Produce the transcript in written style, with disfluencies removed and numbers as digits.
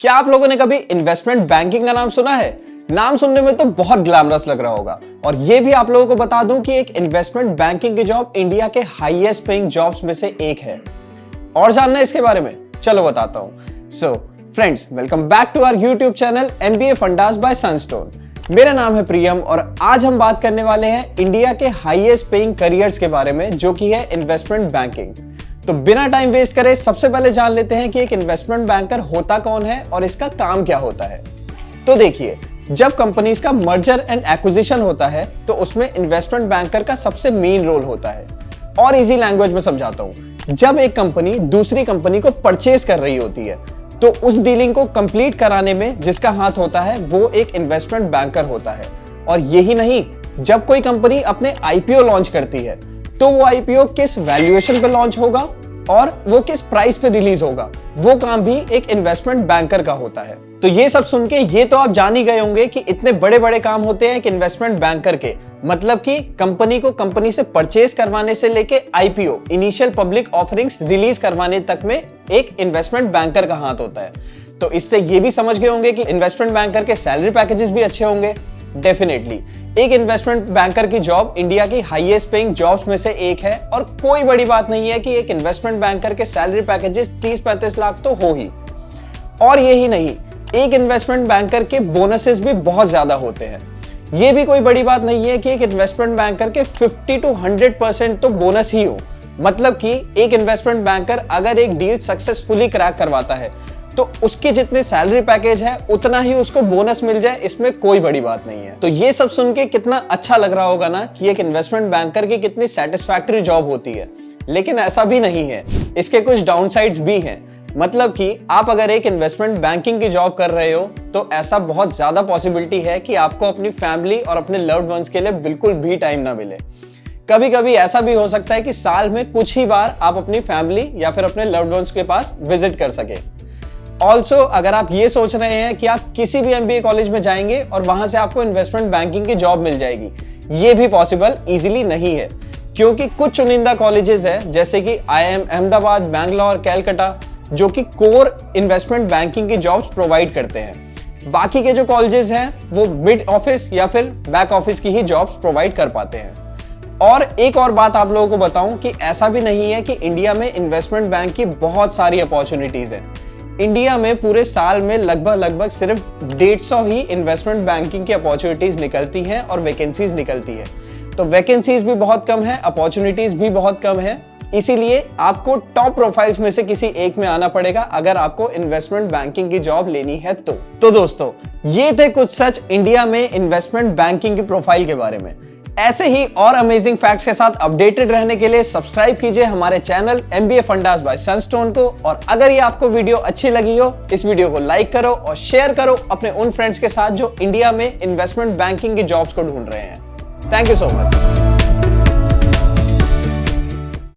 क्या आप लोगों ने कभी इन्वेस्टमेंट बैंकिंग का नाम सुना है? नाम सुनने में तो बहुत ग्लैमरस लग रहा होगा और ये भी आप लोगों को बता दूं कि एक इन्वेस्टमेंट बैंकिंग की जॉब इंडिया के हाईएस्ट पेइंग जॉब्स में से एक है। और जानना है इसके बारे में? चलो बताता हूं। So friends, welcome back to our YouTube channel MBA fundas by Sunstone. मेरा नाम है प्रियम और आज हम बात करने वाले हैं इंडिया के हाईएस्ट पेइंग करियर्स के बारे में, जो कि है इन्वेस्टमेंट बैंकिंग। तो बिना टाइम वेस्ट करे सबसे पहले जान लेते हैं कि एक इन्वेस्टमेंट बैंकर होता कौन है और इसका काम क्या होता है। तो देखिए, जब कंपनीज का मर्जर एंड एक्विजिशन होता है तो उसमें इन्वेस्टमेंट बैंकर का सबसे मेन रोल होता है। और इजी लैंग्वेज में समझाता हूं, जब एक कंपनी दूसरी कंपनी को परचेज कर रही होती है तो उस डीलिंग को कंप्लीट कराने में जिसका हाथ होता है वो एक इन्वेस्टमेंट बैंकर होता है। और यही नहीं, जब कोई कंपनी अपने IPO लॉन्च करती है तो वो IPO किस वैल्यूएशन पे लॉन्च होगा और वो किस प्राइस पे रिलीज होगा, वो काम भी एक इन्वेस्टमेंट बैंकर का होता है। तो ये सब सुन के ये तो आप जान ही गए होंगे कि इतने बड़े बड़े काम होते हैं एक इन्वेस्टमेंट बैंकर के। मतलब कि कंपनी को कंपनी से परचेज करवाने से लेके IPO initial public offerings release करवाने तक में एक इन्वेस्टमेंट बैंकर का हाथ होता है। तो इससे ये भी समझ गए होंगे कि इन्वेस्टमेंट बैंकर के सैलरी पैकेजेस भी अच्छे होंगे। डेफिनेटली एक इन्वेस्टमेंट बैंकर की जॉब इंडिया की हाईएस्ट पेइंग जॉब्स में से एक है और कोई बड़ी बात नहीं है कि एक इन्वेस्टमेंट बैंकर के सैलरी पैकेजेस 30-35 लाख तो हो ही। और यही नहीं, एक इन्वेस्टमेंट बैंकर के बोनसेस भी बहुत ज्यादा होते हैं। यह भी कोई बड़ी बात नहीं है कि एक इन्वेस्टमेंट बैंकर के 50 to 100% तो बोनस ही हो। मतलब कि एक इन्वेस्टमेंट बैंकर अगर एक डील सक्सेसफुली क्रैक करवाता है तो उसके जितने सैलरी पैकेज है उतना ही उसको बोनस मिल जाए, इसमें कोई बड़ी बात नहीं है। तो ये सब सुन के कितना अच्छा लग रहा होगा ना कि एक इन्वेस्टमेंट बैंकर की कितनी सेटिस्फैक्टरी जॉब होती है। लेकिन ऐसा भी नहीं है, इसके कुछ डाउनसाइड्स भी हैं। मतलब कि आप अगर एक इन्वेस्टमेंट बैंकिंग की जॉब कर रहे हो तो ऐसा बहुत ज्यादा पॉसिबिलिटी है कि आपको अपनी फैमिली और अपने लव्ड वंस के लिए बिल्कुल भी टाइम ना मिले। कभी कभी ऐसा भी हो सकता है कि साल में कुछ ही बार आप अपनी फैमिली या फिर अपने लव्ड वंस के पास विजिट कर सके। ऑल्सो अगर आप ये सोच रहे हैं कि आप किसी भी MBA कॉलेज में जाएंगे और वहां से आपको इन्वेस्टमेंट बैंकिंग की जॉब मिल जाएगी, ये भी पॉसिबल इजीली नहीं है। क्योंकि कुछ चुनिंदा कॉलेजेस हैं जैसे कि IIM अहमदाबाद, बैंगलोर, कैलकाटा, जो कि कोर इन्वेस्टमेंट बैंकिंग की जॉब्स प्रोवाइड करते हैं। बाकी के जो कॉलेजेस हैं वो मिड ऑफिस या फिर बैक ऑफिस की ही जॉब्स प्रोवाइड कर पाते हैं। और एक और बात आप लोगों को बताऊं कि ऐसा भी नहीं है कि इंडिया में इन्वेस्टमेंट बैंक की बहुत सारी अपॉर्चुनिटीज हैं। इंडिया में पूरे साल में लगभग सिर्फ 150 ही इन्वेस्टमेंट बैंकिंग की अपॉर्चुनिटीज निकलती हैं और वैकेंसीज निकलती है। तो वैकेंसीज भी बहुत कम है, अपॉर्चुनिटीज भी बहुत कम है। इसीलिए आपको टॉप प्रोफाइल्स में से किसी एक में आना पड़ेगा अगर आपको इन्वेस्टमेंट बैंकिंग की जॉब लेनी है तो दोस्तों, ये थे कुछ सच इंडिया में इन्वेस्टमेंट बैंकिंग की प्रोफाइल के बारे में। ऐसे ही और अमेजिंग फैक्ट्स के साथ अपडेटेड रहने के लिए सब्सक्राइब कीजिए हमारे channel MBA fundas by Sunstone को। और अगर ये आपको वीडियो अच्छी लगी हो, इस वीडियो को लाइक करो और शेयर करो अपने उन फ्रेंड्स के साथ जो इंडिया में इन्वेस्टमेंट बैंकिंग की जॉब्स को ढूंढ रहे हैं। Thank you so much.